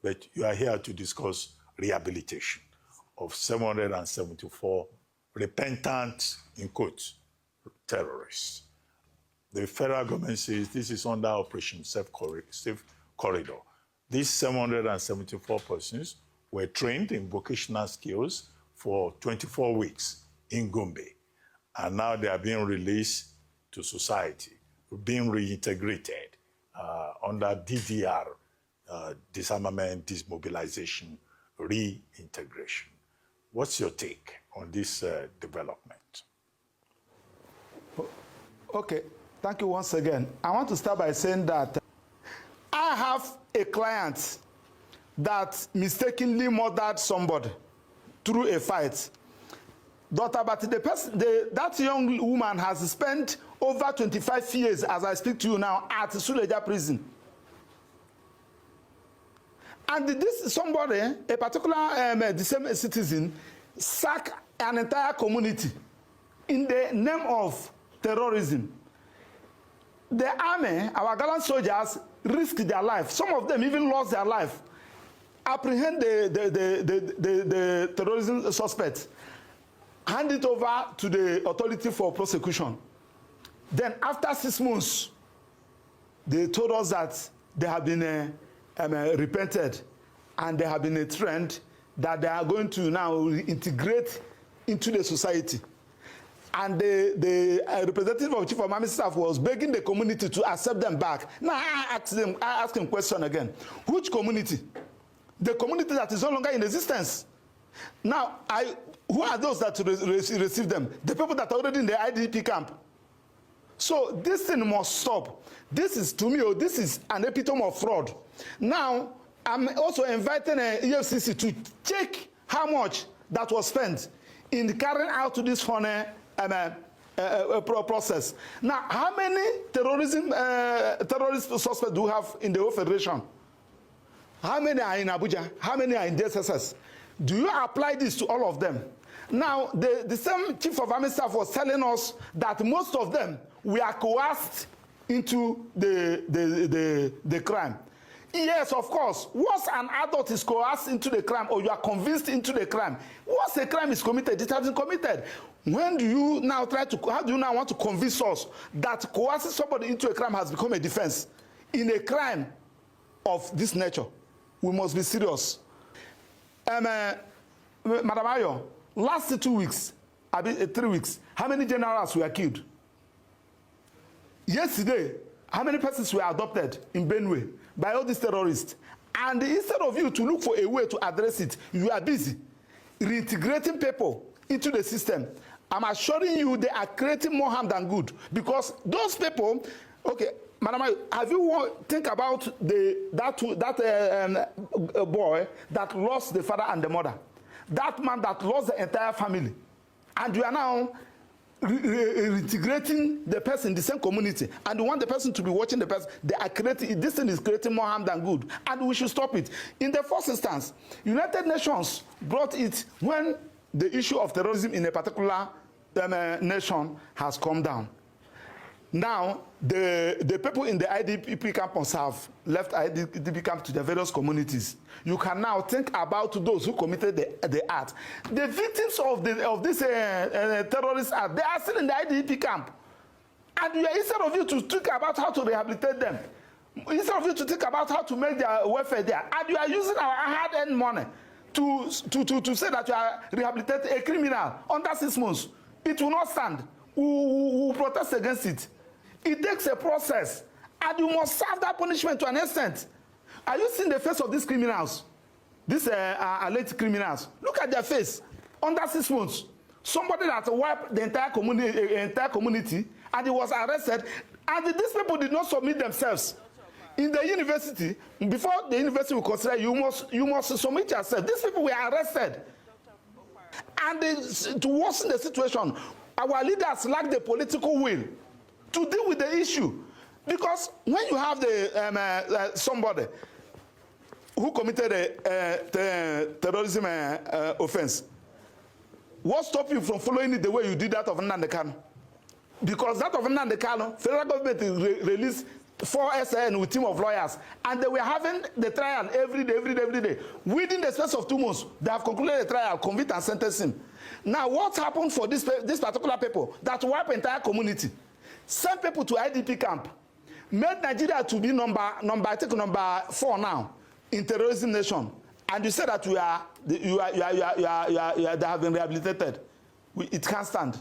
but you are here to discuss rehabilitation of 774 repentant, in quotes, terrorists. The federal government says this is under Operation Safe Corridor. These 774 persons were trained in vocational skills for 24 weeks in Gombe, and now they are being released to society, being reintegrated under DDR, disarmament, dismobilization, reintegration. What's your take on this development? Okay, thank you once again. I want to start by saying that I have a client that mistakenly murdered somebody through a fight. But that young woman has spent over 25 years, as I speak to you now, at Suleja prison. And this somebody, a particular the same citizen, sacked an entire community in the name of terrorism. The army, our gallant soldiers, risked their life. Some of them even lost their life. Apprehend the terrorism suspects, hand it over to the authority for prosecution. Then after 6 months, they told us that they have been repented, and they have been a trend that they are going to now integrate into the society. And the representative of Chief of Army Staff was begging the community to accept them back. Now I ask him question again. Which community? The community that is no longer in existence. Now, who are those that receive them? The people that are already in the IDP camp. So this thing must stop. This is, to me, this is an epitome of fraud. Now, I'm also inviting EFCC to check how much that was spent in carrying out this funny process. Now, how many terrorist suspects do we have in the whole federation? How many are in Abuja? How many are in DSSS? Do you apply this to all of them? Now, the same Chief of Army Staff was telling us that most of them were coerced into the crime. Yes, of course. Once an adult is coerced into the crime, or you are convinced into the crime, once a crime is committed, it has been committed. When do you now how do you now want to convince us that coercing somebody into a crime has become a defense? In a crime of this nature, we must be serious. Madam Ayo, last 2 weeks, 3 weeks, how many generals were killed? Yesterday, how many persons were adopted in Benue by all these terrorists? And instead of you to look for a way to address it, you are busy reintegrating people into the system. I'm assuring you they are creating more harm than good, because those people, okay, Madam, have you think about that boy that lost the father and the mother? That man that lost the entire family. And you are now reintegrating the person in the same community, and you want the person to be watching the person. They are creating, this thing is creating more harm than good, and we should stop it. In the first instance, United Nations brought it when the issue of terrorism in a particular nation has come down. Now, the people in the IDP campus have left IDP camp to the various communities. You can now think about those who committed the act. The victims of this terrorist act, they are still in the IDP camp. And instead of you to think about how to rehabilitate them, instead of you to think about how to make their welfare there, and you are using our hard-earned money to say that you are rehabilitating a criminal under 6 months, it will not stand. We will protest against it. It takes a process, and you must serve that punishment to an extent. Are you seeing the face of these criminals? These alleged criminals. Look at their face. Under 6 months, somebody that wiped the entire community, and he was arrested, and these people did not submit themselves. In the university, before the university will consider you must submit yourself. These people were arrested. And to worsen the situation, our leaders lack the political will to deal with the issue. Because when you have somebody who committed a terrorism offense, what stops you from following it the way you did that of Nnamdi Kanu? Because that of Nnamdi Kanu, federal government released 4 SN with team of lawyers, and they were having the trial every day. Within the space of 2 months, they have concluded the trial, convict and sentence him. Now, what happened for this particular people that wipe entire community? Send people to IDP camp, made Nigeria to be number 4 now in terrorism nation, and you say that they have been rehabilitated. It can't stand.